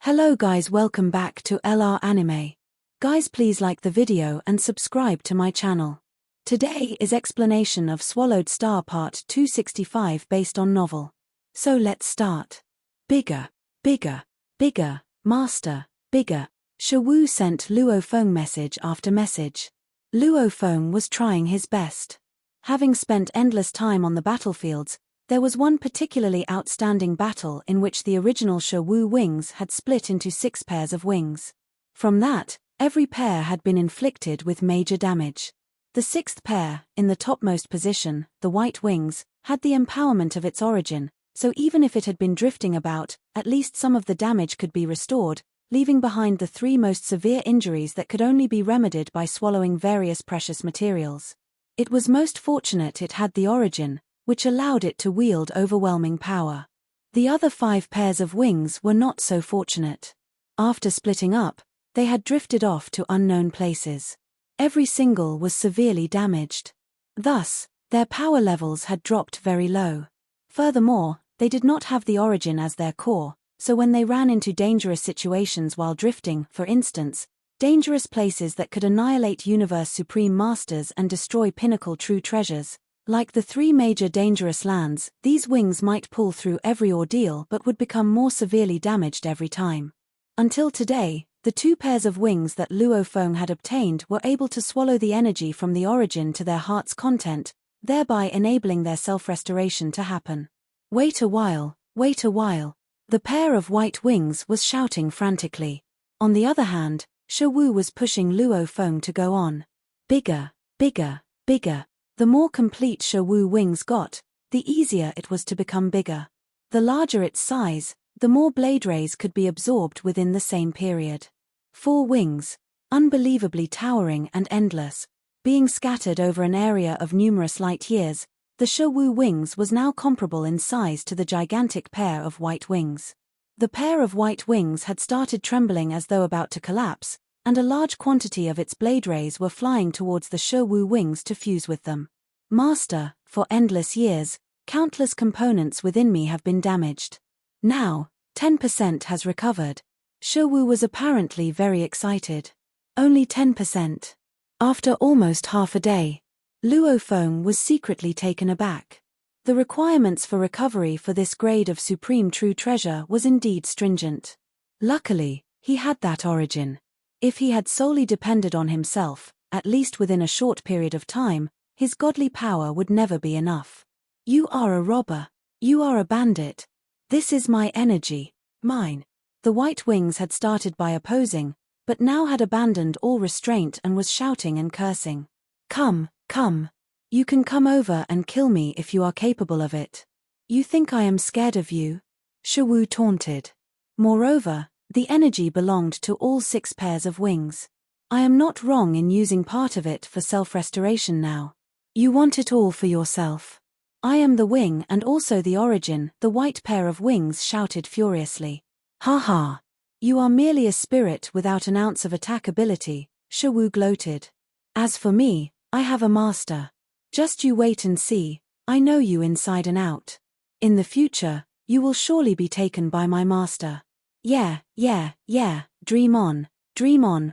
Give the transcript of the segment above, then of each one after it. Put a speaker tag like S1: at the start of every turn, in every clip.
S1: Hello guys, welcome back to LR Anime. Guys, please like the video and subscribe to my channel. Today is explanation of Swallowed Star Part 265 based on novel. So let's start. Bigger, bigger, bigger, master, bigger. Shawu sent Luo Feng message after message. Luo Feng was trying his best. Having spent endless time on the battlefields, there was one particularly outstanding battle in which the original Shawu wings had split into 6 pairs of wings. From that, every pair had been inflicted with major damage. The 6th pair, in the topmost position, the white wings, had the empowerment of its origin, so even if it had been drifting about, at least some of the damage could be restored, leaving behind the 3 most severe injuries that could only be remedied by swallowing various precious materials. It was most fortunate it had the origin, which allowed it to wield overwhelming power. The other 5 pairs of wings were not so fortunate. After splitting up, they had drifted off to unknown places. Every single was severely damaged. Thus, their power levels had dropped very low. Furthermore, they did not have the origin as their core, so when they ran into dangerous situations while drifting, for instance, dangerous places that could annihilate Universe Supreme Masters and destroy pinnacle true treasures, like the 3 major dangerous lands, these wings might pull through every ordeal but would become more severely damaged every time. Until today, the 2 pairs of wings that Luo Feng had obtained were able to swallow the energy from the origin to their heart's content, thereby enabling their self-restoration to happen. Wait a while, wait a while. The pair of white wings was shouting frantically. On the other hand, Shawu was pushing Luo Feng to go on. Bigger, bigger, bigger. The more complete Shawu wings got, the easier it was to become bigger. The larger its size, the more blade rays could be absorbed within the same period. 4 wings, unbelievably towering and endless, being scattered over an area of numerous light years, the Shawu wings was now comparable in size to the gigantic pair of white wings. The pair of white wings had started trembling as though about to collapse, and a large quantity of its blade rays were flying towards the Shawu wings to fuse with them. Master, for endless years, countless components within me have been damaged. Now, 10% has recovered. Shawu was apparently very excited. Only 10%. After almost half a day, Luo Feng was secretly taken aback. The requirements for recovery for this grade of supreme true treasure was indeed stringent. Luckily, he had that origin. If he had solely depended on himself, at least within a short period of time, his godly power would never be enough. You are a robber. You are a bandit. This is my energy, mine. The white wings had started by opposing, but now had abandoned all restraint and was shouting and cursing. Come, come. You can come over and kill me if you are capable of it. You think I am scared of you? Shawu taunted. Moreover, the energy belonged to all 6 pairs of wings. I am not wrong in using part of it for self-restoration now. You want it all for yourself. I am the wing and also the origin, the white pair of wings shouted furiously. Ha ha. You are merely a spirit without an ounce of attack ability, Shawu gloated. As for me, I have a master. Just you wait and see, I know you inside and out. In the future, you will surely be taken by my master. Yeah, dream on,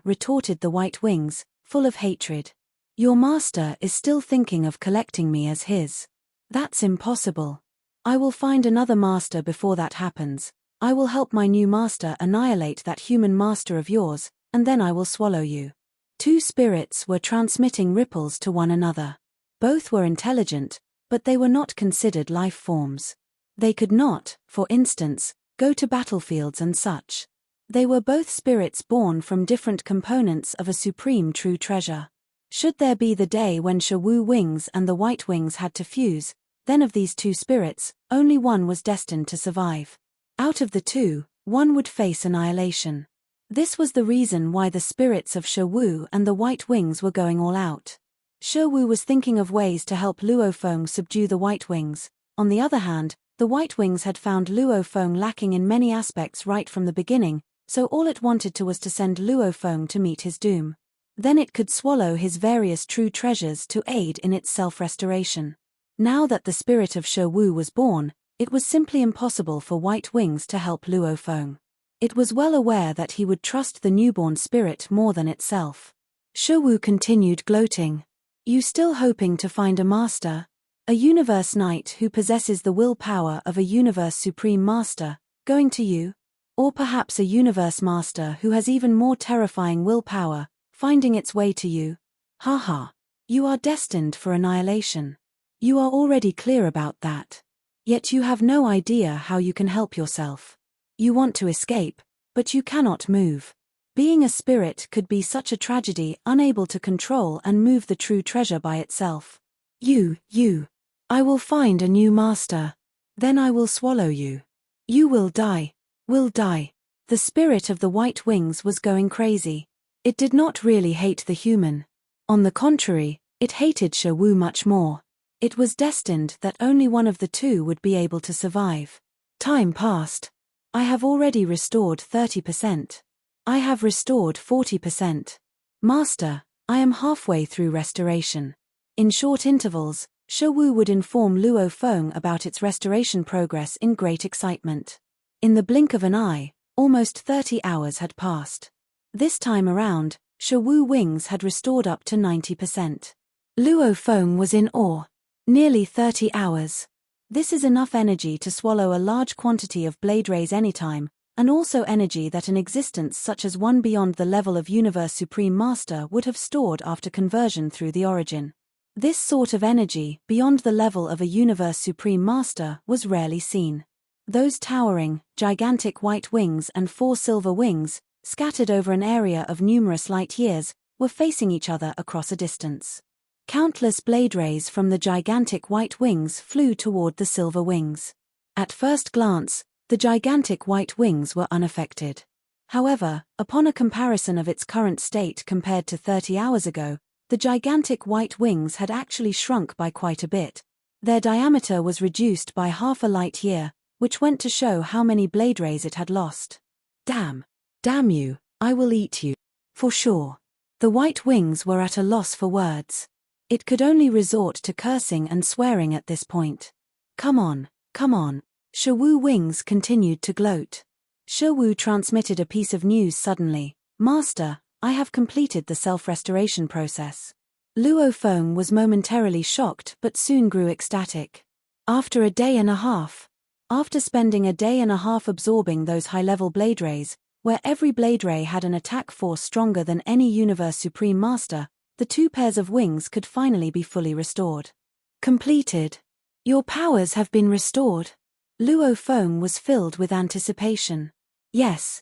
S1: retorted the white wings, full of hatred. Your master is still thinking of collecting me as his. That's impossible. I will find another master before that happens. I will help my new master annihilate that human master of yours, and then I will swallow you. 2 spirits were transmitting ripples to one another. Both were intelligent, but they were not considered life forms. They could not, for instance, go to battlefields and such. They were both spirits born from different components of a supreme true treasure. Should there be the day when Shawu wings and the white wings had to fuse, then of these 2 spirits, only one was destined to survive. Out of the 2, one would face annihilation. This was the reason why the spirits of Shawu and the white wings were going all out. Shawu was thinking of ways to help Luo Feng subdue the white wings. On the other hand, the white wings had found Luo Feng lacking in many aspects right from the beginning, so all it wanted was to send Luo Feng to meet his doom. Then it could swallow his various true treasures to aid in its self-restoration. Now that the spirit of Shawu was born, it was simply impossible for white wings to help Luo Feng. It was well aware that he would trust the newborn spirit more than itself. Shiwu continued gloating. You still hoping to find a master? A universe knight who possesses the willpower of a universe supreme master, going to you? Or perhaps a universe master who has even more terrifying willpower, finding its way to you? Haha. You are destined for annihilation. You are already clear about that. Yet you have no idea how you can help yourself. You want to escape, but you cannot move. Being a spirit could be such a tragedy, unable to control and move the true treasure by itself. I will find a new master. Then I will swallow you. You will die. Will die. The spirit of the white wings was going crazy. It did not really hate the human. On the contrary, it hated Shiwu much more. It was destined that only one of the two would be able to survive. Time passed. I have already restored 30%. I have restored 40%. Master, I am halfway through restoration. In short intervals, Shiwu would inform Luo Feng about its restoration progress in great excitement. In the blink of an eye, almost 30 hours had passed. This time around, Shiwu wings had restored up to 90%. Luo Feng was in awe. Nearly 30 hours. This is enough energy to swallow a large quantity of blade rays anytime, and also energy that an existence such as one beyond the level of Universe Supreme Master would have stored after conversion through the origin. This sort of energy, beyond the level of a Universe Supreme Master, was rarely seen. Those towering, gigantic white wings and 4 silver wings, scattered over an area of numerous light years, were facing each other across a distance. Countless blade rays from the gigantic white wings flew toward the silver wings. At first glance, the gigantic white wings were unaffected. However, upon a comparison of its current state compared to 30 hours ago, the gigantic white wings had actually shrunk by quite a bit. Their diameter was reduced by half a light year, which went to show how many blade rays it had lost. Damn you, I will eat you. For sure. The white wings were at a loss for words. It could only resort to cursing and swearing at this point. Come on. Shiwu wings continued to gloat. Shiwu transmitted a piece of news suddenly. Master, I have completed the self-restoration process. Luo Feng was momentarily shocked but soon grew ecstatic. After a day and a half. After spending a day and a half absorbing those high-level blade rays, where every blade ray had an attack force stronger than any Universe Supreme Master, the 2 pairs of wings could finally be fully restored. Completed. Your powers have been restored. Luo Feng was filled with anticipation. Yes.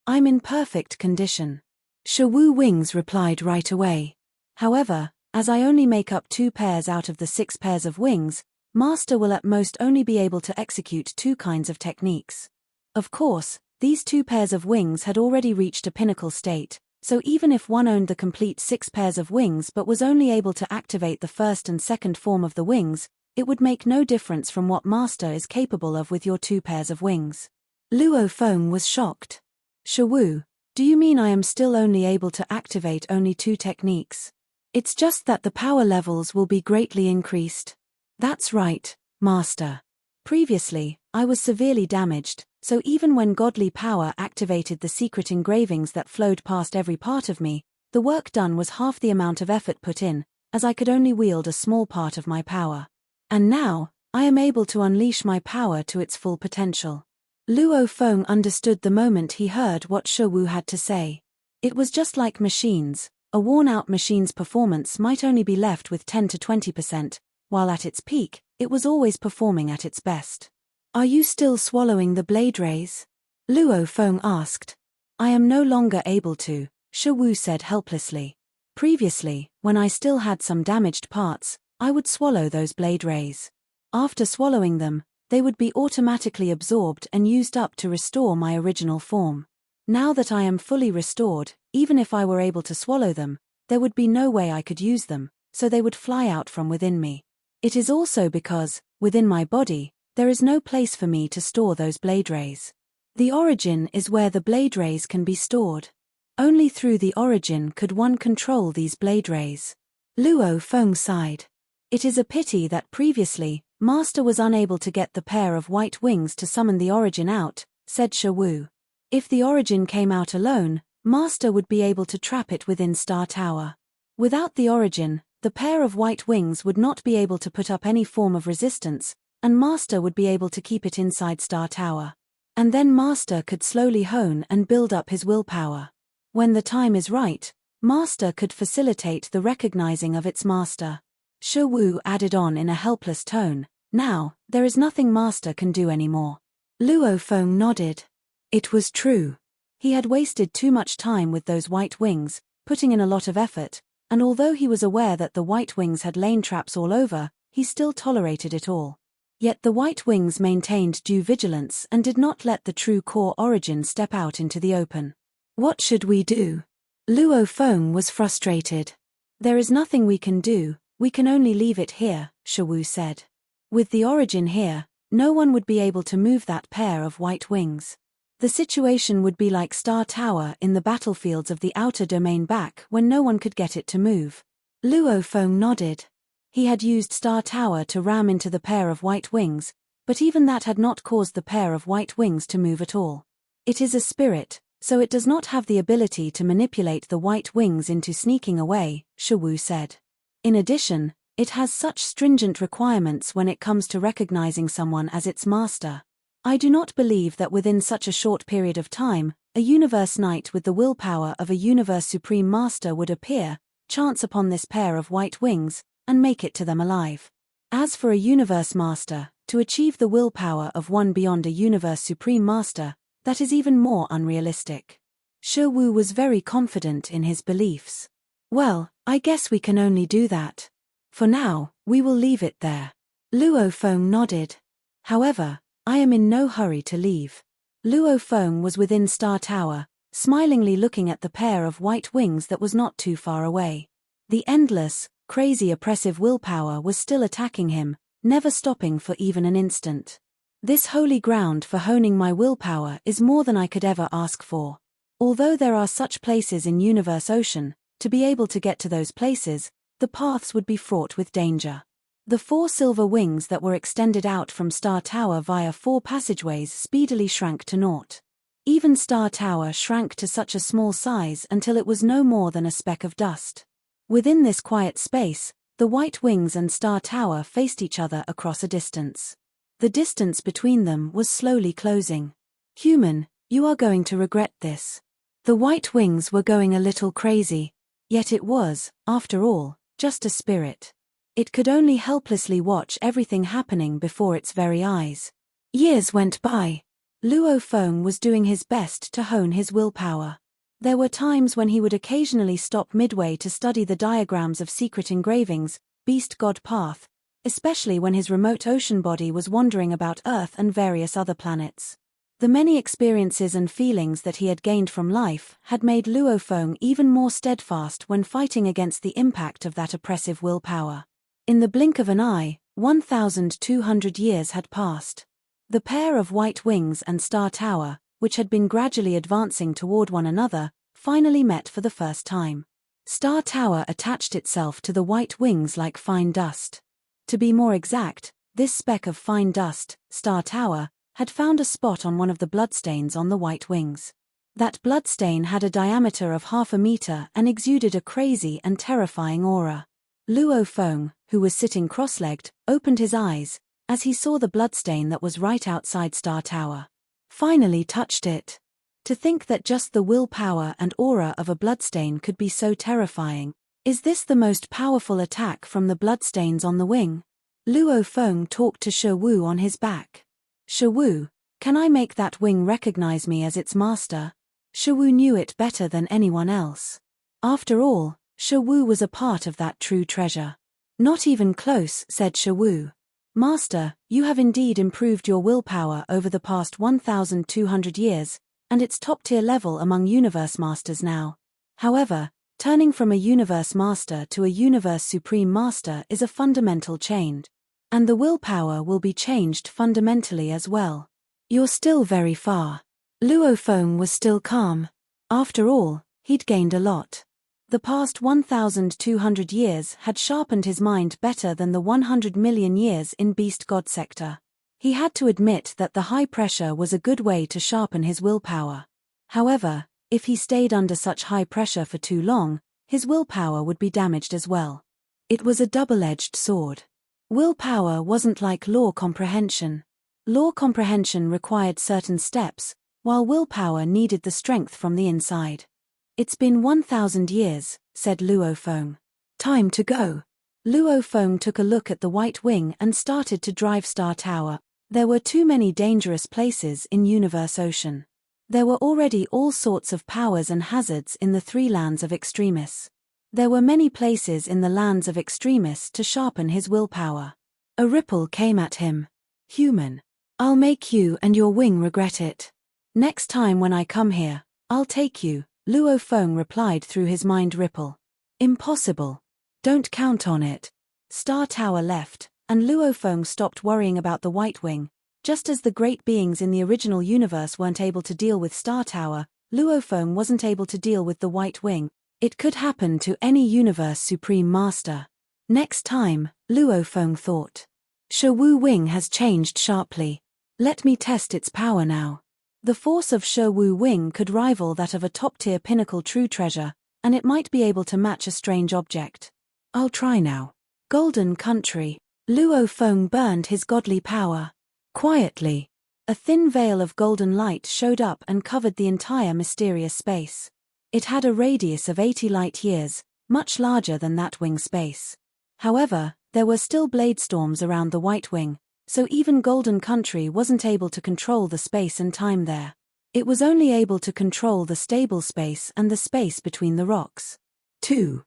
S1: I'm in perfect condition. Shiwu wings replied right away. However, as I only make up 2 pairs out of the 6 pairs of wings, Master will at most only be able to execute 2 kinds of techniques. Of course, these 2 pairs of wings had already reached a pinnacle state, so even if one owned the complete 6 pairs of wings but was only able to activate the first and second form of the wings, it would make no difference from what Master is capable of with your 2 pairs of wings. Luo Feng was shocked. Shiwu, do you mean I am still only able to activate only 2 techniques? It's just that the power levels will be greatly increased. That's right, Master. Previously, I was severely damaged, so even when godly power activated the secret engravings that flowed past every part of me, the work done was half the amount of effort put in, as I could only wield a small part of my power. And now, I am able to unleash my power to its full potential. Luo Feng understood the moment he heard what Shiwu had to say. It was just like machines. A worn-out machine's performance might only be left with 10 to 20%, while at its peak, it was always performing at its best. Are you still swallowing the blade rays? Luo Feng asked. I am no longer able to, Shiwu said helplessly. Previously, when I still had some damaged parts, I would swallow those blade rays. After swallowing them, they would be automatically absorbed and used up to restore my original form. Now that I am fully restored, even if I were able to swallow them, there would be no way I could use them, so they would fly out from within me. It is also because, within my body, there is no place for me to store those blade rays. The origin is where the blade rays can be stored. Only through the origin could one control these blade rays. Luo Feng sighed. It is a pity that previously, Master was unable to get the pair of white wings to summon the origin out, said Shawu. If the origin came out alone, Master would be able to trap it within Star Tower. Without the origin, the pair of white wings would not be able to put up any form of resistance, and Master would be able to keep it inside Star Tower. And then Master could slowly hone and build up his willpower. When the time is right, Master could facilitate the recognizing of its master. Shawu added on in a helpless tone, now, there is nothing Master can do anymore. Luo Feng nodded. It was true. He had wasted too much time with those white wings, putting in a lot of effort, and although he was aware that the white wings had lain traps all over, he still tolerated it all. Yet the white wings maintained due vigilance and did not let the true core origin step out into the open. What should we do? Luo Feng was frustrated. There is nothing we can do, we can only leave it here, Shawu said. With the origin here, no one would be able to move that pair of white wings. The situation would be like Star Tower in the battlefields of the outer domain back when no one could get it to move. Luo Feng nodded. He had used Star Tower to ram into the pair of white wings, but even that had not caused the pair of white wings to move at all. It is a spirit, so it does not have the ability to manipulate the white wings into sneaking away, Shawu said. In addition, it has such stringent requirements when it comes to recognizing someone as its master. I do not believe that within such a short period of time, a universe knight with the willpower of a universe supreme master would appear, chance upon this pair of white wings, and make it to them alive. As for a universe master, to achieve the willpower of one beyond a universe supreme master, that is even more unrealistic. Shawu was very confident in his beliefs. Well, I guess we can only do that. For now, we will leave it there. Luo Feng nodded. However, I am in no hurry to leave. Luo Feng was within Star Tower, smilingly looking at the pair of white wings that was not too far away. The endless, crazy oppressive willpower was still attacking him, never stopping for even an instant. This holy ground for honing my willpower is more than I could ever ask for. Although there are such places in Universe Ocean, to be able to get to those places, the paths would be fraught with danger. The 4 silver wings that were extended out from Star Tower via 4 passageways speedily shrank to naught. Even Star Tower shrank to such a small size until it was no more than a speck of dust. Within this quiet space, the white wings and Star Tower faced each other across a distance. The distance between them was slowly closing. Human, you are going to regret this. The white wings were going a little crazy. Yet it was, after all, just a spirit. It could only helplessly watch everything happening before its very eyes. Years went by. Luo Feng was doing his best to hone his willpower. There were times when he would occasionally stop midway to study the diagrams of secret engravings, Beast God Path, especially when his remote ocean body was wandering about Earth and various other planets. The many experiences and feelings that he had gained from life had made Luo Feng even more steadfast when fighting against the impact of that oppressive willpower. In the blink of an eye, 1,200 years had passed. The pair of white wings and Star Tower, which had been gradually advancing toward one another, finally met for the first time. Star Tower attached itself to the white wings like fine dust. To be more exact, this speck of fine dust, Star Tower, had found a spot on one of the bloodstains on the white wings. That bloodstain had a diameter of 0.5 meter and exuded a crazy and terrifying aura. Luo Feng, who was sitting cross-legged, opened his eyes, as he saw the bloodstain that was right outside Star Tower. Finally touched it. To think that just the willpower and aura of a bloodstain could be so terrifying. Is this the most powerful attack from the bloodstains on the wing? Luo Feng talked to Shawu on his back. Shawu, can I make that wing recognize me as its master? Shawu knew it better than anyone else. After all, Shawu was a part of that true treasure. Not even close, said Shawu. Master, you have indeed improved your willpower over the past 1,200 years, and it's top-tier level among universe masters now. However, turning from a universe master to a universe supreme master is a fundamental change. And the willpower will be changed fundamentally as well. You're still very far. Luo Feng was still calm. After all, he'd gained a lot. The past 1,200 years had sharpened his mind better than the 100 million years in Beast God Sector. He had to admit that the high pressure was a good way to sharpen his willpower. However, if he stayed under such high pressure for too long, his willpower would be damaged as well. It was a double-edged sword. Willpower wasn't like law comprehension. Law comprehension required certain steps, while willpower needed the strength from the inside. "It's been 1,000 years, said Luo Feng. "Time to go." Luo Feng took a look at the White Wing and started to drive Star Tower. There were too many dangerous places in Universe Ocean. There were already all sorts of powers and hazards in the three lands of Extremis. There were many places in the lands of Extremis to sharpen his willpower. A ripple came at him. "Human. I'll make you and your wing regret it. Next time when I come here, I'll take you," Luo Feng replied through his mind ripple. "Impossible. Don't count on it." Star Tower left, and Luo Feng stopped worrying about the White Wing. Just as the great beings in the original universe weren't able to deal with Star Tower, Luo Feng wasn't able to deal with the White Wing. It could happen to any universe supreme master. Next time, Luo Feng thought. Shewu Wing has changed sharply. Let me test its power now. The force of Shewu Wing could rival that of a top-tier pinnacle true treasure, and it might be able to match a strange object. I'll try now. Golden Country. Luo Feng burned his godly power. Quietly, a thin veil of golden light showed up and covered the entire mysterious space. It had a radius of 80 light years, much larger than that wing space. However, there were still blade storms around the White Wing, so even Golden Country wasn't able to control the space and time there. It was only able to control the stable space and the space between the rocks. Too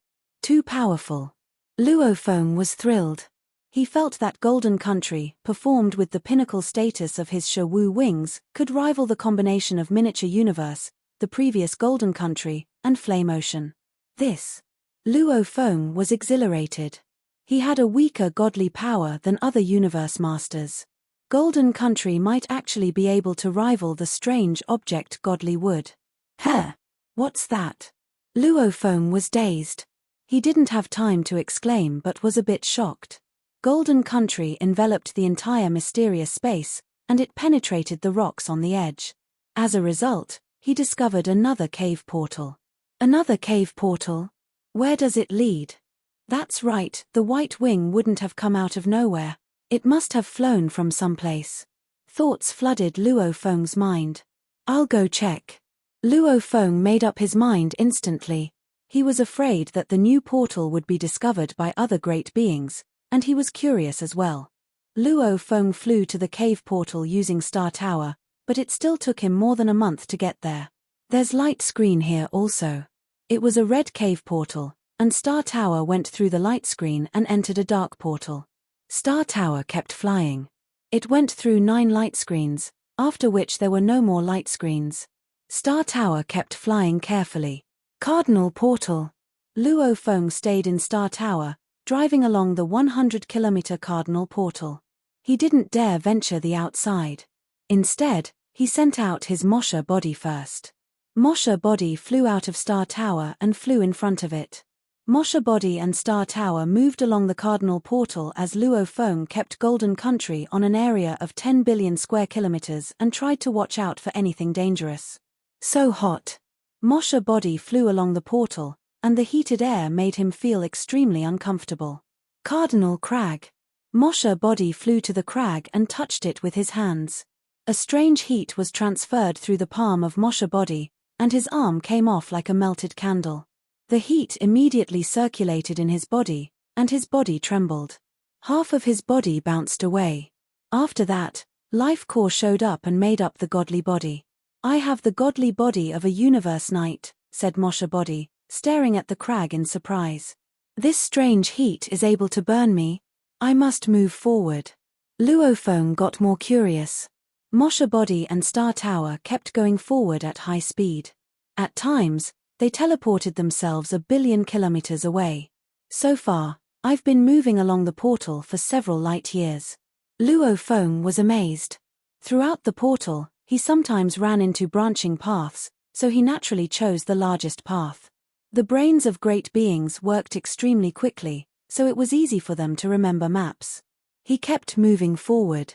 S1: powerful. Luo Feng was thrilled. He felt that Golden Country, performed with the pinnacle status of his Shewu Wings, could rival the combination of Miniature Universe, the previous Golden Country, and Flame Ocean. Luo Feng was exhilarated. He had a weaker godly power than other universe masters. Golden Country might actually be able to rival the strange object godly would. What's that? Luo Feng was dazed. He didn't have time to exclaim but was a bit shocked. Golden Country enveloped the entire mysterious space, and it penetrated the rocks on the edge. As a result, he discovered another cave portal. Another cave portal? Where does it lead? That's right, the White Wing wouldn't have come out of nowhere. It must have flown from someplace. Thoughts flooded Luo Feng's mind. I'll go check. Luo Feng made up his mind instantly. He was afraid that the new portal would be discovered by other great beings, and he was curious as well. Luo Feng flew to the cave portal using Star Tower, but it still took him more than a month to get there. There's light screen here also. It was a red cave portal, and Star Tower went through the light screen and entered a dark portal. Star Tower kept flying. It went through 9 light screens, after which there were no more light screens. Star Tower kept flying carefully. Cardinal Portal. Luo Feng stayed in Star Tower, driving along the 100-kilometer Cardinal Portal. He didn't dare venture the outside. Instead, he sent out his Mosha body first. Mosha body flew out of Star Tower and flew in front of it. Mosha body and Star Tower moved along the Cardinal Portal as Luo Feng kept Golden Country on an area of 10 billion square kilometers and tried to watch out for anything dangerous. So hot. Mosha body flew along the portal, and the heated air made him feel extremely uncomfortable. Cardinal Crag. Mosha body flew to the crag and touched it with his hands. A strange heat was transferred through the palm of Mosha body, and his arm came off like a melted candle. The heat immediately circulated in his body, and his body trembled. Half of his body bounced away. After that, Life Core showed up and made up the godly body. I have the godly body of a universe knight, said Mosha body, staring at the crag in surprise. This strange heat is able to burn me. I must move forward. Luo Feng got more curious. Mosha body and Star Tower kept going forward at high speed. At times, they teleported themselves 1 billion kilometers away. So far, I've been moving along the portal for several light years. Luo Feng was amazed. Throughout the portal, he sometimes ran into branching paths, so he naturally chose the largest path. The brains of great beings worked extremely quickly, so it was easy for them to remember maps. He kept moving forward.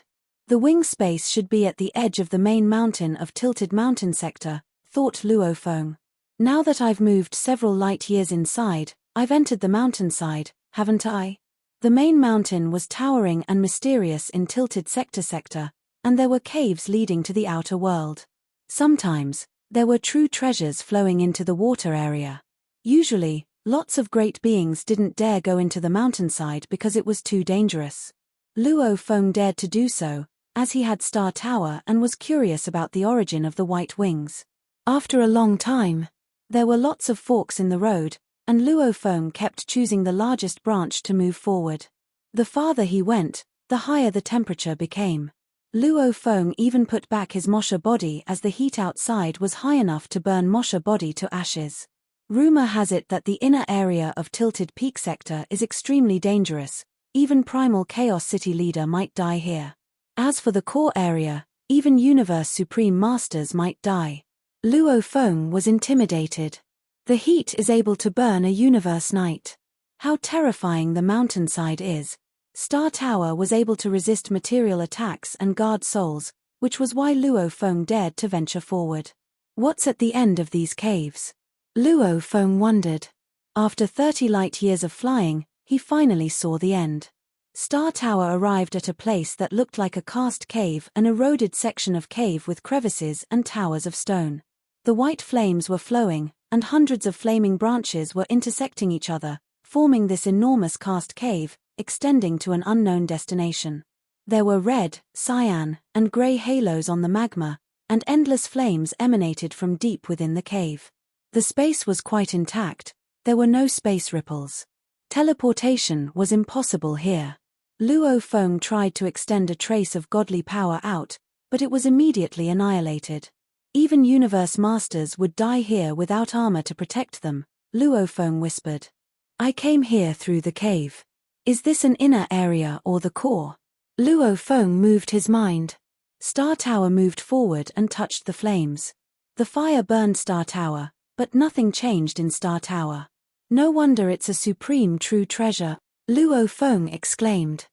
S1: The wing space should be at the edge of the main mountain of tilted mountain sector, thought Luo Feng. Now that I've moved several light years inside, I've entered the mountainside, haven't I? The main mountain was towering and mysterious in tilted sector, and there were caves leading to the outer world. Sometimes, there were true treasures flowing into the water area. Usually, lots of great beings didn't dare go into the mountainside because it was too dangerous. Luo Feng dared to do so, as he had Star Tower and was curious about the origin of the white wings. After a long time, there were lots of forks in the road, and Luo Feng kept choosing the largest branch to move forward. The farther he went, the higher the temperature became. Luo Feng even put back his Mosha body as the heat outside was high enough to burn Mosha body to ashes. Rumor has it that the inner area of Tilted Peak sector is extremely dangerous. Even Primal Chaos City leader might die here. As for the core area, even Universe Supreme Masters might die. Luo Feng was intimidated. The heat is able to burn a Universe Knight. How terrifying the mountainside is. Star Tower was able to resist material attacks and guard souls, which was why Luo Feng dared to venture forward. What's at the end of these caves? Luo Feng wondered. After 30 light years of flying, he finally saw the end. Star Tower arrived at a place that looked like a cast cave, an eroded section of cave with crevices and towers of stone. The white flames were flowing, and hundreds of flaming branches were intersecting each other, forming this enormous cast cave, extending to an unknown destination. There were red, cyan, and grey halos on the magma, and endless flames emanated from deep within the cave. The space was quite intact, there were no space ripples. Teleportation was impossible here. Luo Feng tried to extend a trace of godly power out, but it was immediately annihilated. Even Universe Masters would die here without armor to protect them, Luo Feng whispered. I came here through the cave. Is this an inner area or the core? Luo Feng moved his mind. Star Tower moved forward and touched the flames. The fire burned Star Tower, but nothing changed in Star Tower. No wonder it's a supreme true treasure, Luo Feng exclaimed.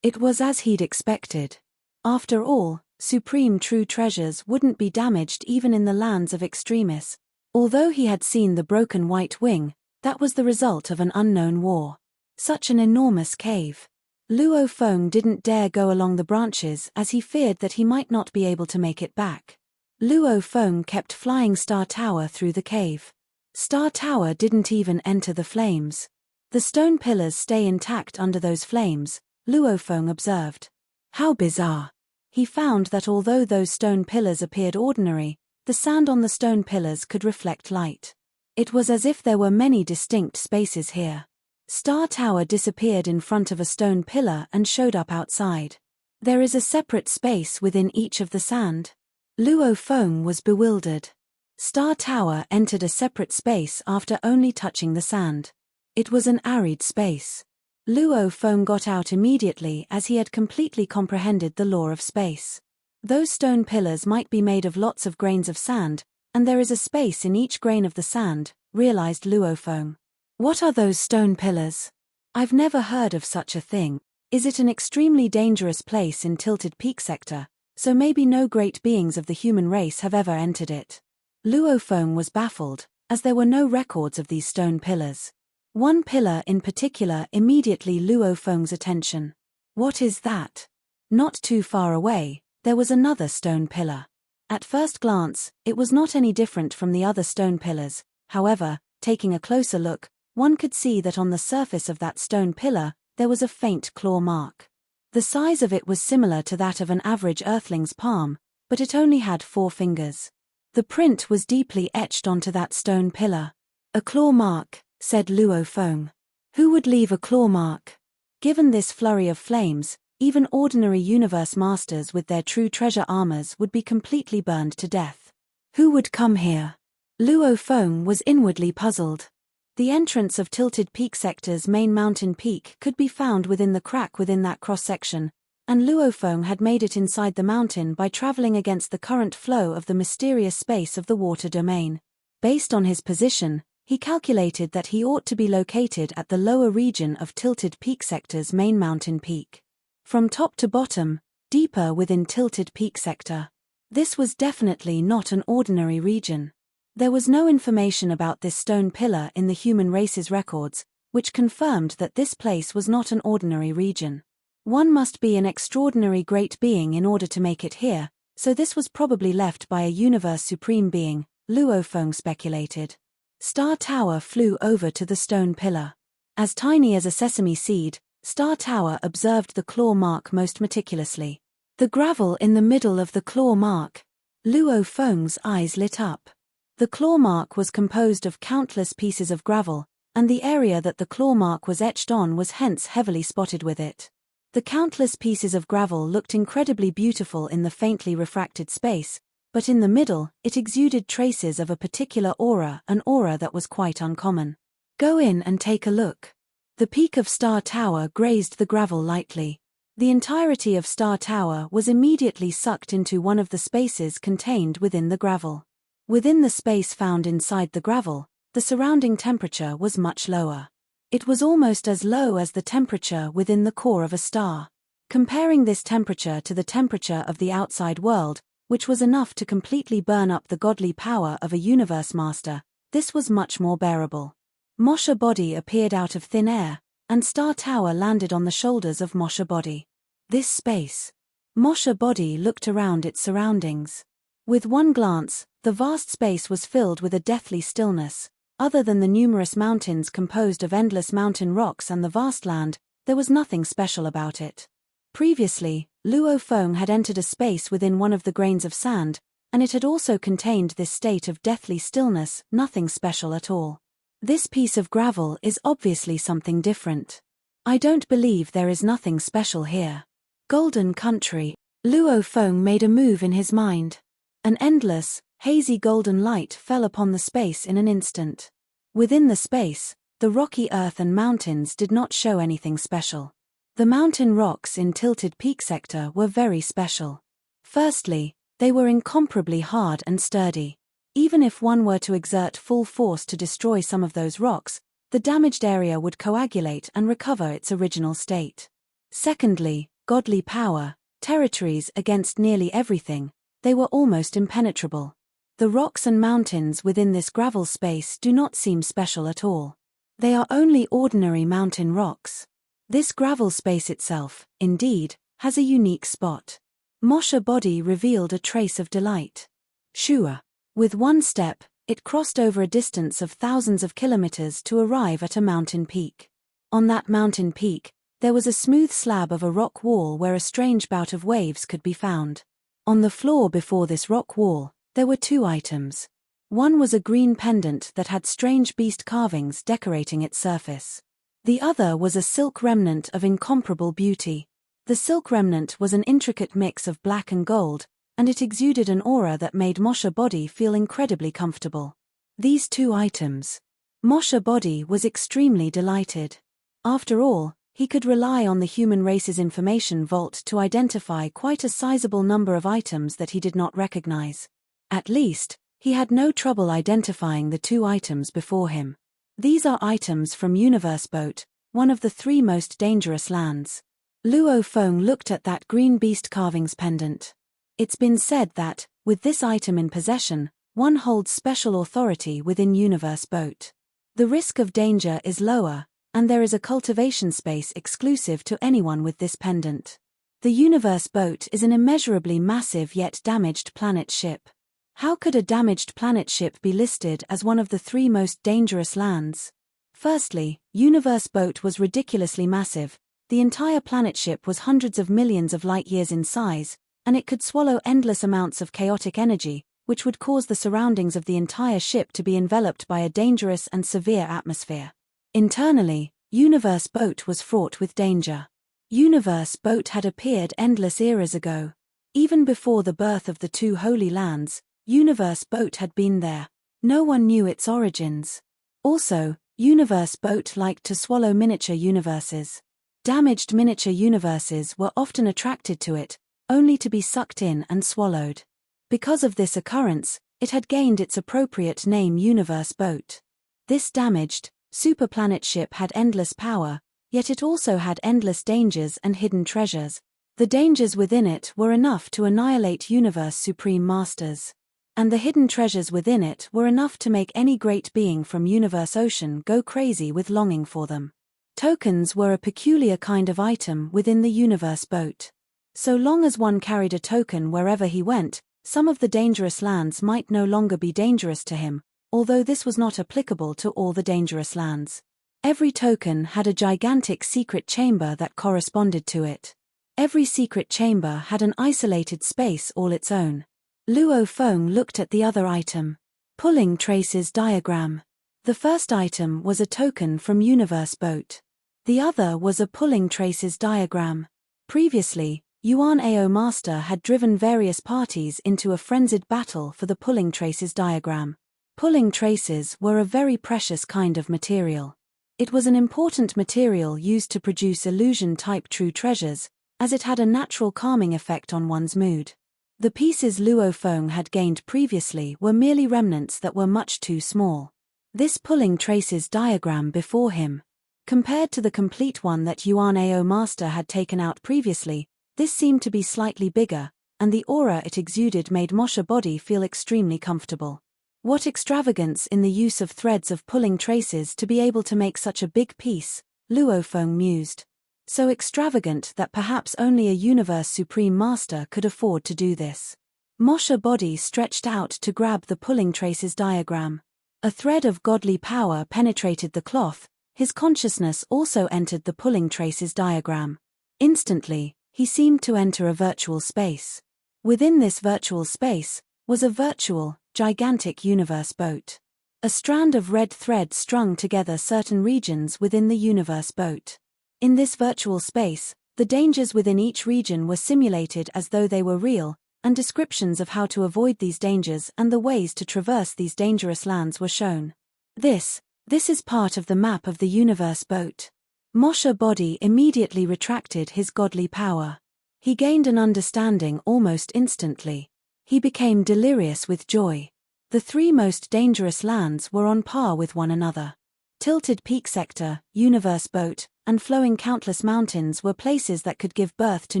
S1: It was as he'd expected. After all, supreme true treasures wouldn't be damaged even in the lands of extremis. Although he had seen the broken white wing, that was the result of an unknown war. Such an enormous cave. Luo Feng didn't dare go along the branches as he feared that he might not be able to make it back. Luo Feng kept flying Star Tower through the cave. Star Tower didn't even enter the flames. The stone pillars stay intact under those flames, Luo Feng observed. How bizarre. He found that although those stone pillars appeared ordinary, the sand on the stone pillars could reflect light. It was as if there were many distinct spaces here. Star Tower disappeared in front of a stone pillar and showed up outside. There is a separate space within each of the sand. Luo Feng was bewildered. Star Tower entered a separate space after only touching the sand. It was an arid space. Luo Feng got out immediately as he had completely comprehended the law of space. Those stone pillars might be made of lots of grains of sand, and there is a space in each grain of the sand, realized Luo Feng. What are those stone pillars? I've never heard of such a thing. Is it an extremely dangerous place in Tilted Peak sector, so maybe no great beings of the human race have ever entered it? Luo Feng was baffled, as there were no records of these stone pillars. One pillar in particular immediately Luo Feng's attention. What is that? Not too far away, there was another stone pillar. At first glance, it was not any different from the other stone pillars. However, taking a closer look, one could see that on the surface of that stone pillar, there was a faint claw mark. The size of it was similar to that of an average earthling's palm, but it only had 4 fingers. The print was deeply etched onto that stone pillar. A claw mark, said Luo Feng. Who would leave a claw mark? Given this flurry of flames, even ordinary universe masters with their true treasure armors would be completely burned to death. Who would come here? Luo Feng was inwardly puzzled. The entrance of Tilted Peak sector's main mountain peak could be found within the crack within that cross-section, and Luo Feng had made it inside the mountain by traveling against the current flow of the mysterious space of the water domain. Based on his position, he calculated that he ought to be located at the lower region of Tilted Peak sector's main mountain peak. From top to bottom, deeper within tilted peak sector. This was definitely not an ordinary region. There was no information about this stone pillar in the human race's records, which confirmed that this place was not an ordinary region. One must be an extraordinary great being in order to make it here, so this was probably left by a universe supreme being, Luo Feng speculated. Star Tower flew over to the stone pillar. As tiny as a sesame seed, Star Tower observed the claw mark most meticulously. The gravel in the middle of the claw mark. Luo Feng's eyes lit up. The claw mark was composed of countless pieces of gravel, and the area that the claw mark was etched on was hence heavily spotted with it. The countless pieces of gravel looked incredibly beautiful in the faintly refracted space, but in the middle, it exuded traces of a particular aura, an aura that was quite uncommon. Go in and take a look. The peak of Star Tower grazed the gravel lightly. The entirety of Star Tower was immediately sucked into one of the spaces contained within the gravel. Within the space found inside the gravel, the surrounding temperature was much lower. It was almost as low as the temperature within the core of a star. Comparing this temperature to the temperature of the outside world, which was enough to completely burn up the godly power of a universe master, this was much more bearable. Mosha Body appeared out of thin air, and Star Tower landed on the shoulders of Mosha Body. This space. Mosha Body looked around its surroundings. With one glance, the vast space was filled with a deathly stillness. Other than the numerous mountains composed of endless mountain rocks and the vast land, there was nothing special about it. Previously, Luo Feng had entered a space within one of the grains of sand, and it had also contained this state of deathly stillness, nothing special at all. This piece of gravel is obviously something different. I don't believe there is nothing special here. Golden country. Luo Feng made a move in his mind. An endless, hazy golden light fell upon the space in an instant. Within the space, the rocky earth and mountains did not show anything special. The mountain rocks in tilted peak sector were very special. Firstly, they were incomparably hard and sturdy. Even if one were to exert full force to destroy some of those rocks, the damaged area would coagulate and recover its original state. Secondly, godly power, territories against nearly everything, they were almost impenetrable. The rocks and mountains within this gravel space do not seem special at all. They are only ordinary mountain rocks. This gravel space itself, indeed, has a unique spot. Mosha Body revealed a trace of delight. Shua. With one step, it crossed over a distance of thousands of kilometers to arrive at a mountain peak. On that mountain peak, there was a smooth slab of a rock wall where a strange bout of waves could be found. On the floor before this rock wall, there were two items. One was a green pendant that had strange beast carvings decorating its surface. The other was a silk remnant of incomparable beauty. The silk remnant was an intricate mix of black and gold, and it exuded an aura that made Mosha Body feel incredibly comfortable. These two items. Mosha Body was extremely delighted. After all, he could rely on the human race's information vault to identify quite a sizable number of items that he did not recognize. At least, he had no trouble identifying the two items before him. These are items from Universe Boat, one of the 3 most dangerous lands. Luo Feng looked at that green beast carvings pendant. It's been said that, with this item in possession, one holds special authority within Universe Boat. The risk of danger is lower, and there is a cultivation space exclusive to anyone with this pendant. The Universe Boat is an immeasurably massive yet damaged planet ship. How could a damaged planet ship be listed as one of the 3 most dangerous lands? Firstly, Universe Boat was ridiculously massive. The entire planet ship was hundreds of millions of light-years in size, and it could swallow endless amounts of chaotic energy, which would cause the surroundings of the entire ship to be enveloped by a dangerous and severe atmosphere. Internally, Universe Boat was fraught with danger. Universe Boat had appeared endless eras ago. Even before the birth of the 2 holy lands, Universe Boat had been there. No one knew its origins. Also, Universe Boat liked to swallow miniature universes. Damaged miniature universes were often attracted to it, only to be sucked in and swallowed. Because of this occurrence, it had gained its appropriate name Universe Boat. This damaged, superplanet ship had endless power, yet it also had endless dangers and hidden treasures. The dangers within it were enough to annihilate universe supreme masters. And the hidden treasures within it were enough to make any great being from universe ocean go crazy with longing for them. Tokens were a peculiar kind of item within the universe boat. So long as one carried a token wherever he went, some of the dangerous lands might no longer be dangerous to him, although this was not applicable to all the dangerous lands. Every token had a gigantic secret chamber that corresponded to it. Every secret chamber had an isolated space all its own. Luo Feng looked at the other item. Pulling traces diagram. The first item was a token from Universe Boat. The other was a pulling traces diagram. Previously, Yuan Ao Master had driven various parties into a frenzied battle for the pulling traces diagram. Pulling traces were a very precious kind of material. It was an important material used to produce illusion-type true treasures, as it had a natural calming effect on one's mood. The pieces Luo Feng had gained previously were merely remnants that were much too small. This pulling traces diagram before him, compared to the complete one that Yuan Ao Master had taken out previously, this seemed to be slightly bigger, and the aura it exuded made Moshe body feel extremely comfortable. What extravagance in the use of threads of pulling traces to be able to make such a big piece, Luo Feng mused. So extravagant that perhaps only a universe supreme master could afford to do this. Moshe body stretched out to grab the pulling traces diagram. A thread of godly power penetrated the cloth, his consciousness also entered the pulling traces diagram. Instantly, he seemed to enter a virtual space. Within this virtual space was a virtual, gigantic universe boat. A strand of red thread strung together certain regions within the universe boat. In this virtual space, the dangers within each region were simulated as though they were real, and descriptions of how to avoid these dangers and the ways to traverse these dangerous lands were shown. This is part of the map of the universe boat. Moshe body immediately retracted his godly power. He gained an understanding almost instantly. He became delirious with joy. The three most dangerous lands were on par with one another. Tilted Peak Sector, Universe Boat, and flowing countless mountains were places that could give birth to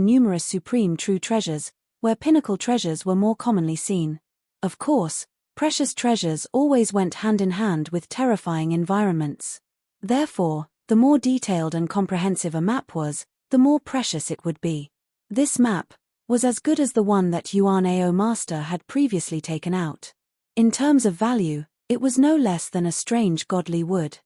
S1: numerous supreme true treasures, where pinnacle treasures were more commonly seen. Of course, precious treasures always went hand in hand with terrifying environments. Therefore, the more detailed and comprehensive a map was, the more precious it would be. This map was as good as the one that Yuan Ao Master had previously taken out. In terms of value, it was no less than a strange godly wood.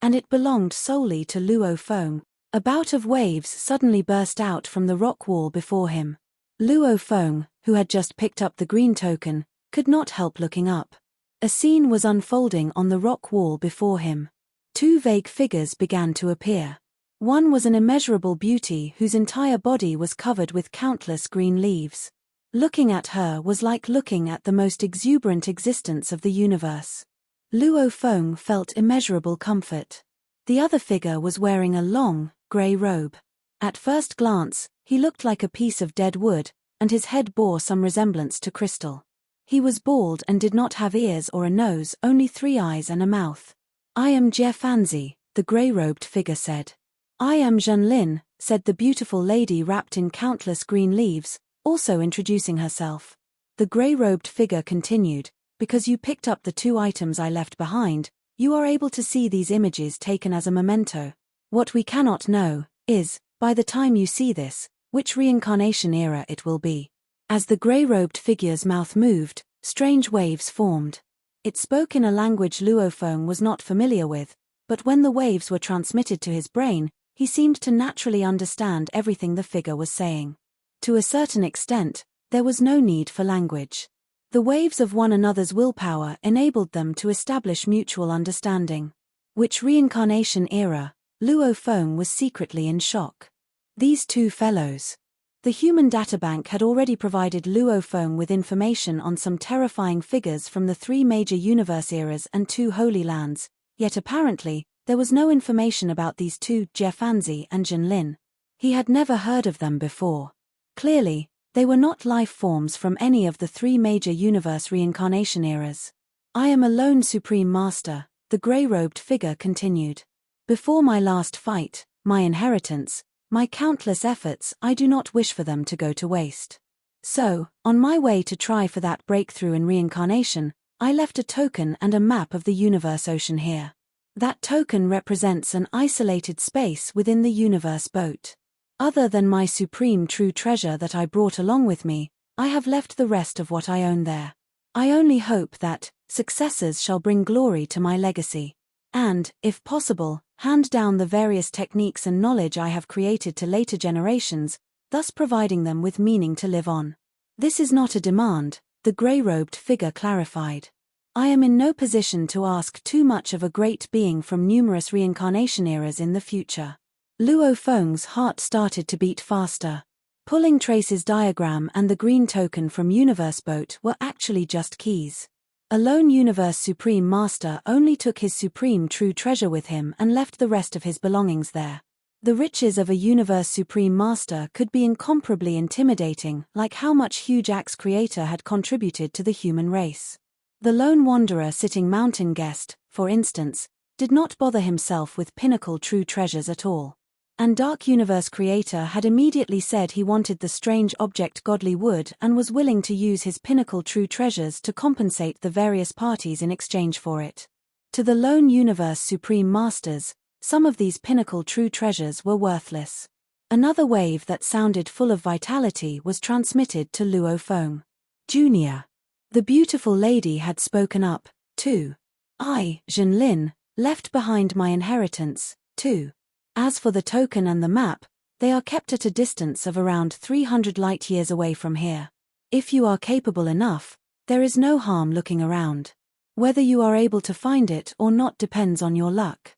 S1: And it belonged solely to Luo Feng. A bout of waves suddenly burst out from the rock wall before him. Luo Feng, who had just picked up the green token, could not help looking up. A scene was unfolding on the rock wall before him. Two vague figures began to appear. One was an immeasurable beauty whose entire body was covered with countless green leaves. Looking at her was like looking at the most exuberant existence of the universe. Luo Feng felt immeasurable comfort. The other figure was wearing a long, grey robe. At first glance, he looked like a piece of dead wood, and his head bore some resemblance to crystal. He was bald and did not have ears or a nose, only 3 eyes and a mouth. "I am Jie Fanzi," the grey-robed figure said. "I am Zhenlin," said the beautiful lady wrapped in countless green leaves, also introducing herself. The grey-robed figure continued, "Because you picked up the 2 items I left behind, you are able to see these images taken as a memento. What we cannot know is, by the time you see this, which reincarnation era it will be." As the grey-robed figure's mouth moved, strange waves formed. It spoke in a language Luo Feng was not familiar with, but when the waves were transmitted to his brain, he seemed to naturally understand everything the figure was saying. To a certain extent, there was no need for language. The waves of one another's willpower enabled them to establish mutual understanding. Which reincarnation era? Luo Feng was secretly in shock. These two fellows. The human databank had already provided Luo Feng with information on some terrifying figures from the 3 major universe eras and 2 holy lands, yet apparently, there was no information about these 2, Jie Fanzi and Zhenlin. He had never heard of them before. Clearly, they were not life forms from any of the 3 major universe reincarnation eras. "I am a lone supreme master," the grey-robed figure continued. "Before my last fight, my inheritance, My countless efforts, I do not wish for them to go to waste. So, on my way to try for that breakthrough in reincarnation, I left a token and a map of the universe ocean here. That token represents an isolated space within the universe boat. Other than my supreme true treasure that I brought along with me, I have left the rest of what I own there. I only hope that successors shall bring glory to my legacy, and, if possible, hand down the various techniques and knowledge I have created to later generations, thus providing them with meaning to live on. This is not a demand, the grey-robed figure clarified. I am in no position to ask too much of a great being from numerous reincarnation eras in the future. Luo Feng's heart started to beat faster. Pulling Trace's diagram and the green token from Universe Boat were actually just keys. A lone Universe Supreme Master only took his supreme true treasure with him and left the rest of his belongings there. The riches of a Universe Supreme Master could be incomparably intimidating, like how much huge Axe Creator had contributed to the human race. The lone wanderer sitting mountain guest, for instance, did not bother himself with pinnacle true treasures at all. And Dark Universe Creator had immediately said he wanted the strange object Godly Wood and was willing to use his pinnacle true treasures to compensate the various parties in exchange for it. To the lone Universe Supreme Masters, some of these pinnacle true treasures were worthless. Another wave that sounded full of vitality was transmitted to Luo Feng Jr. The beautiful lady had spoken up, too. I, Zhenlin, left behind my inheritance, too. As for the token and the map, they are kept at a distance of around 300 light-years away from here. If you are capable enough, there is no harm looking around. Whether you are able to find it or not depends on your luck.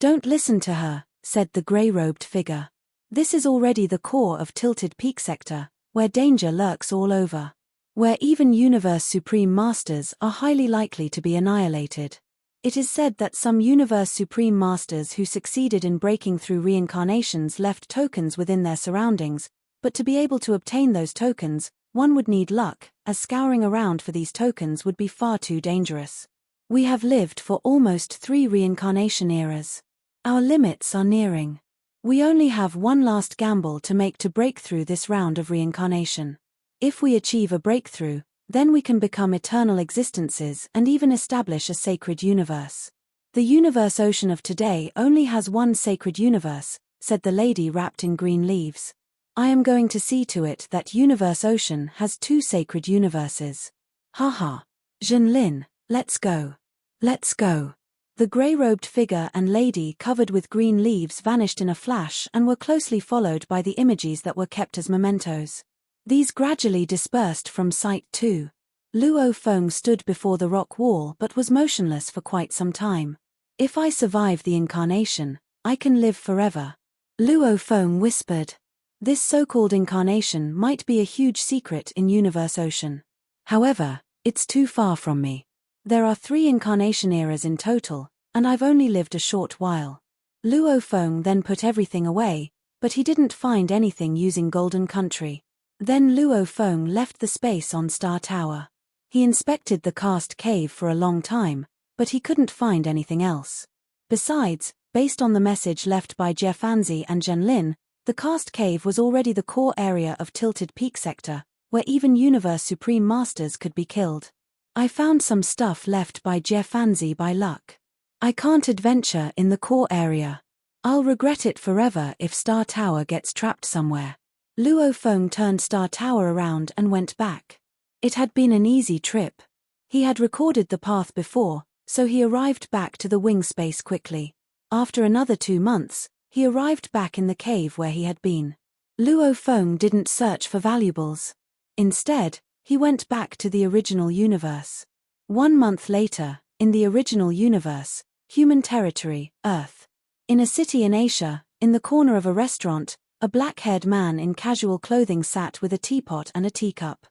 S1: Don't listen to her, said the grey-robed figure. This is already the core of Tilted Peak Sector, where danger lurks all over. Where even Universe Supreme Masters are highly likely to be annihilated. It is said that some Universe Supreme Masters who succeeded in breaking through reincarnations left tokens within their surroundings, but to be able to obtain those tokens, one would need luck, as scouring around for these tokens would be far too dangerous. We have lived for almost 3 reincarnation eras. Our limits are nearing. We only have one last gamble to make to break through this round of reincarnation. If we achieve a breakthrough, then we can become eternal existences and even establish a sacred universe. The universe ocean of today only has one sacred universe, said the lady wrapped in green leaves. I am going to see to it that universe ocean has 2 sacred universes. Haha. Zhenlin, let's go. Let's go. The grey-robed figure and lady covered with green leaves vanished in a flash and were closely followed by the images that were kept as mementos. These gradually dispersed from sight too. Luo Feng stood before the rock wall but was motionless for quite some time. If I survive the incarnation, I can live forever. Luo Feng whispered. This so-called incarnation might be a huge secret in Universe Ocean. However, it's too far from me. There are 3 incarnation eras in total, and I've only lived a short while. Luo Feng then put everything away, but he didn't find anything using Golden Country. Then Luo Feng left the space on Star Tower. He inspected the cast cave for a long time, but he couldn't find anything else. Besides, based on the message left by Jiefanzi and Zhenlin, the cast cave was already the core area of Tilted Peak Sector, where even Universe Supreme Masters could be killed. I found some stuff left by Jiefanzi by luck. I can't adventure in the core area. I'll regret it forever if Star Tower gets trapped somewhere. Luo Feng turned Star Tower around and went back. It had been an easy trip. He had recorded the path before, so he arrived back to the wing space quickly. After another 2 months, he arrived back in the cave where he had been. Luo Feng didn't search for valuables. Instead, he went back to the original universe. 1 month later, in the original universe, human territory, Earth. In a city in Asia, in the corner of a restaurant, a black-haired man in casual clothing sat with a teapot and a teacup.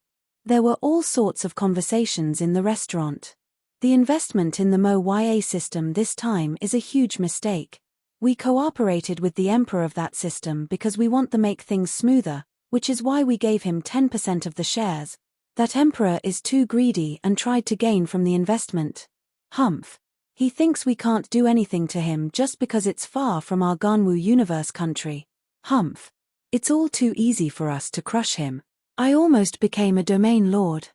S1: There were all sorts of conversations in the restaurant. The investment in the Mo-Ya system this time is a huge mistake. We cooperated with the emperor of that system because we want to make things smoother, which is why we gave him 10% of the shares. That emperor is too greedy and tried to gain from the investment. Humph. He thinks we can't do anything to him just because it's far from our Ganwu universe country. Humph. It's all too easy for us to crush him. I almost became a domain lord.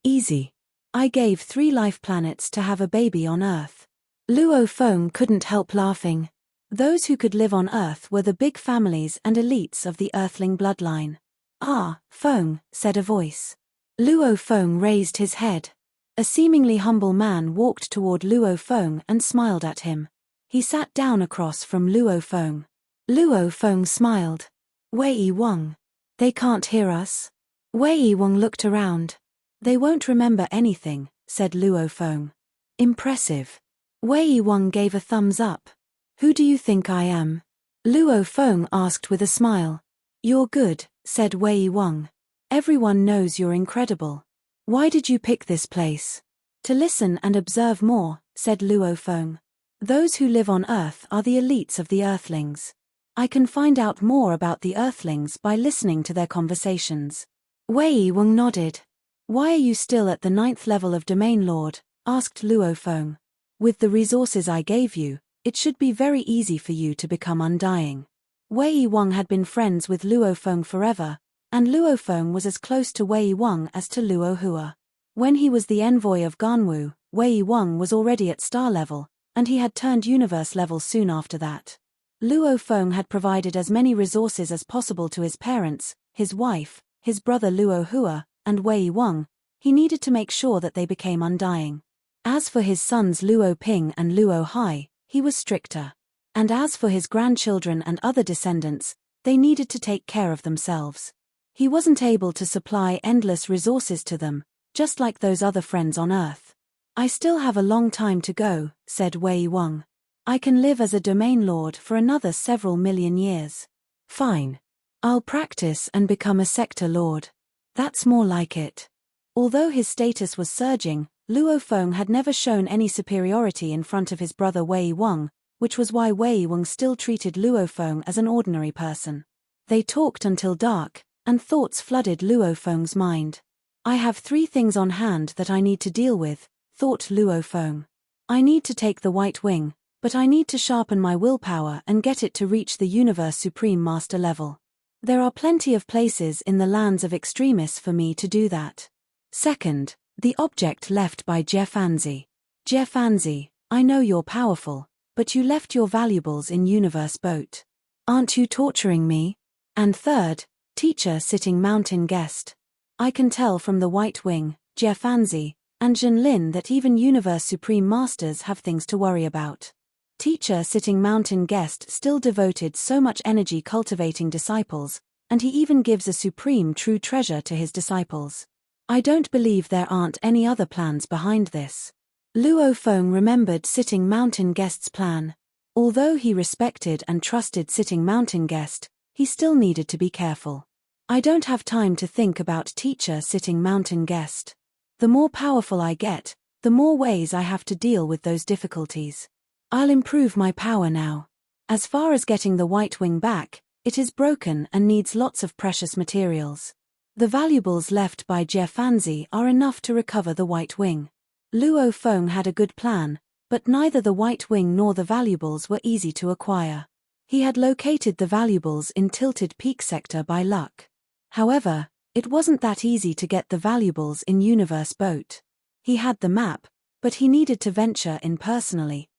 S1: Easy. I gave 3 life planets to have a baby on Earth. Luo Feng couldn't help laughing. Those who could live on Earth were the big families and elites of the Earthling bloodline. Ah, Feng, said a voice. Luo Feng raised his head. A seemingly humble man walked toward Luo Feng and smiled at him. He sat down across from Luo Feng. Luo Feng smiled. Wei Wang. They can't hear us? Wei Wang looked around. They won't remember anything, said Luo Feng. Impressive. Wei Wang gave a thumbs up. Who do you think I am? Luo Feng asked with a smile. You're good, said Wei Wang. Everyone knows you're incredible. Why did you pick this place? To listen and observe more, said Luo Feng. Those who live on Earth are the elites of the Earthlings. I can find out more about the Earthlings by listening to their conversations. Wei Wang nodded. Why are you still at the 9th level of Domain Lord? Asked Luo Feng. With the resources I gave you, it should be very easy for you to become undying. Wei Wang had been friends with Luo Feng forever, and Luo Feng was as close to Wei Wang as to Luo Hua. When he was the envoy of Ganwu, Wei Wang was already at star level, and he had turned universe level soon after that. Luo Feng had provided as many resources as possible to his parents, his wife, his brother Luo Hua, and Wei Wang. He needed to make sure that they became undying. As for his sons Luo Ping and Luo Hai, he was stricter. And as for his grandchildren and other descendants, they needed to take care of themselves. He wasn't able to supply endless resources to them, just like those other friends on Earth. I still have a long time to go, said Wei Wang. I can live as a domain lord for another several million years. Fine. I'll practice and become a sector lord. That's more like it. Although his status was surging, Luo Feng had never shown any superiority in front of his brother Wei Wang, which was why Wei Wang still treated Luo Feng as an ordinary person. They talked until dark, and thoughts flooded Luo Feng's mind. I have 3 things on hand that I need to deal with, thought Luo Feng. I need to take the White Wing, but I need to sharpen my willpower and get it to reach the Universe Supreme Master level. There are plenty of places in the lands of extremists for me to do that. Second, the object left by Jefanzi. Jefanzi, I know you're powerful, but you left your valuables in Universe Boat. Aren't you torturing me? And third, teacher sitting mountain guest. I can tell from the White Wing, Jefanzi, and Jinlin that even Universe Supreme Masters have things to worry about. Teacher sitting mountain guest still devoted so much energy cultivating disciples, and he even gives a supreme true treasure to his disciples. I don't believe there aren't any other plans behind this. Luo Feng remembered Sitting Mountain Guest's plan. Although he respected and trusted Sitting Mountain Guest, he still needed to be careful. I don't have time to think about teacher Sitting Mountain Guest. The more powerful I get, the more ways I have to deal with those difficulties. I'll improve my power now. As far as getting the White Wing back, it is broken and needs lots of precious materials. The valuables left by Jefanzi are enough to recover the White Wing. Luo Feng had a good plan, but neither the White Wing nor the valuables were easy to acquire. He had located the valuables in Tilted Peak Sector by luck. However, it wasn't that easy to get the valuables in Universe Boat. He had the map, but he needed to venture in personally.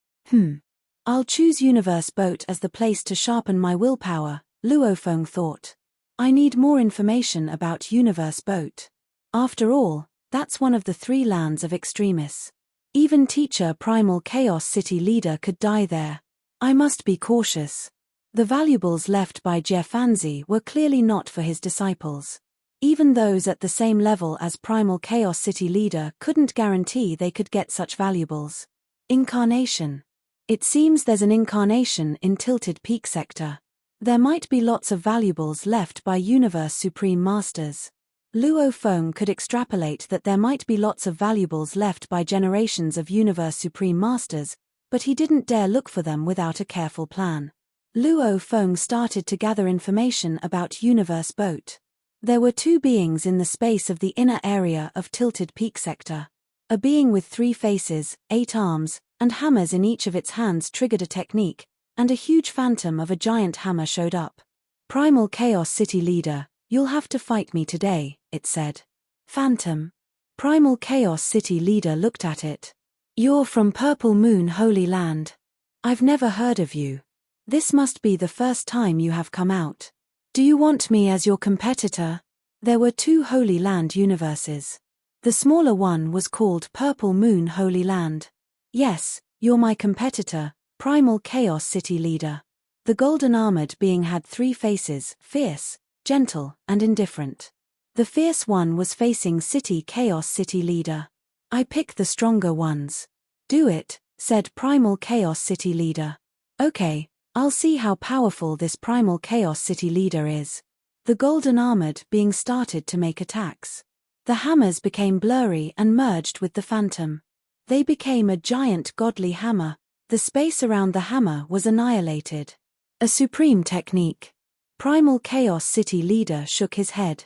S1: I'll choose Universe Boat as the place to sharpen my willpower, Luo Feng thought. I need more information about Universe Boat. After all, that's one of the 3 lands of extremists. Even teacher Primal Chaos City leader could die there. I must be cautious. The valuables left by Jefanzi were clearly not for his disciples. Even those at the same level as Primal Chaos City leader couldn't guarantee they could get such valuables. Incarnation. It seems there's an incarnation in Tilted Peak Sector. There might be lots of valuables left by Universe Supreme Masters. Luo Feng could extrapolate that there might be lots of valuables left by generations of Universe Supreme Masters, but he didn't dare look for them without a careful plan. Luo Feng started to gather information about Universe Boat. There were 2 beings in the space of the inner area of Tilted Peak Sector. A being with 3 faces, 8 arms, and hammers in each of its hands triggered a technique, and a huge phantom of a giant hammer showed up. Primal Chaos City Leader, you'll have to fight me today, it said. Phantom. Primal Chaos City Leader looked at it. You're from Purple Moon Holy Land. I've never heard of you. This must be the first time you have come out. Do you want me as your competitor? There were 2 Holy Land universes. The smaller one was called Purple Moon Holy Land. Yes, you're my competitor, Primal Chaos City Leader. The golden armored being had 3 faces, fierce, gentle, and indifferent. The fierce one was facing Chaos City Leader. I pick the stronger ones. Do it, said Primal Chaos City Leader. Okay, I'll see how powerful this Primal Chaos City Leader is. The golden armored being started to make attacks. The hammers became blurry and merged with the phantom. They became a giant godly hammer. The space around the hammer was annihilated. A supreme technique. Primal Chaos City Leader shook his head.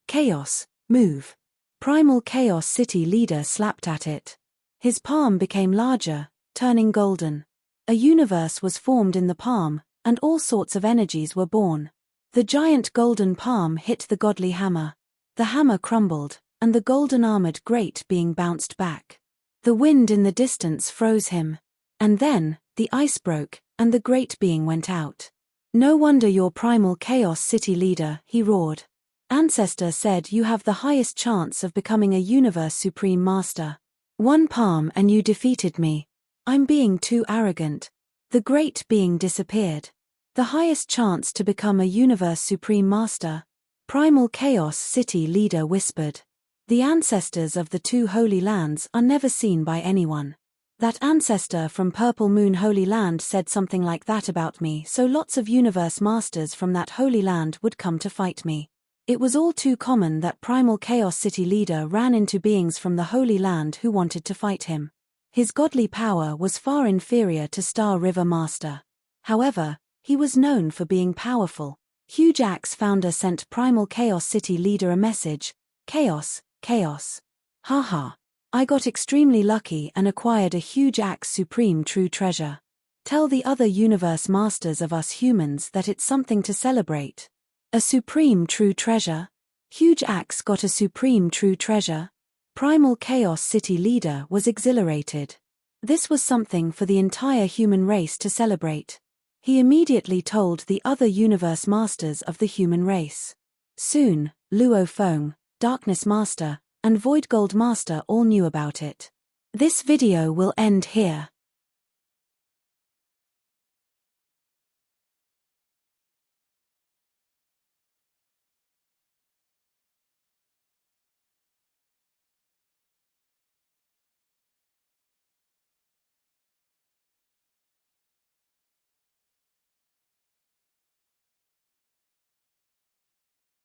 S1: Chaos, move. Primal Chaos City Leader slapped at it. His palm became larger, turning golden. A universe was formed in the palm, and all sorts of energies were born. The giant golden palm hit the godly hammer. The hammer crumbled, and the golden armored great being bounced back. The wind in the distance froze him. And then, the ice broke, and the great being went out. No wonder you're Primal Chaos City Leader, he roared. Ancestor said you have the highest chance of becoming a Universe Supreme Master. 1 palm and you defeated me. I'm being too arrogant. The great being disappeared. The highest chance to become a Universe Supreme Master. Primal Chaos City Leader whispered. The ancestors of the 2 Holy Lands are never seen by anyone. That ancestor from Purple Moon Holy Land said something like that about me, so lots of Universe Masters from that Holy Land would come to fight me. It was all too common that Primal Chaos City Leader ran into beings from the Holy Land who wanted to fight him. His godly power was far inferior to Star River Master. However, he was known for being powerful. Huge Axe founder sent Primal Chaos City Leader a message. Chaos, chaos. Haha. I got extremely lucky and acquired a Huge Axe Supreme True Treasure. Tell the other Universe Masters of us humans that it's something to celebrate. A Supreme True Treasure? Huge Axe got a Supreme True Treasure? Primal Chaos City Leader was exhilarated. This was something for the entire human race to celebrate. He immediately told the other Universe Masters of the human race. Soon, Luo Feng, Darkness Master, and Void Gold Master all knew about it. This video will end here.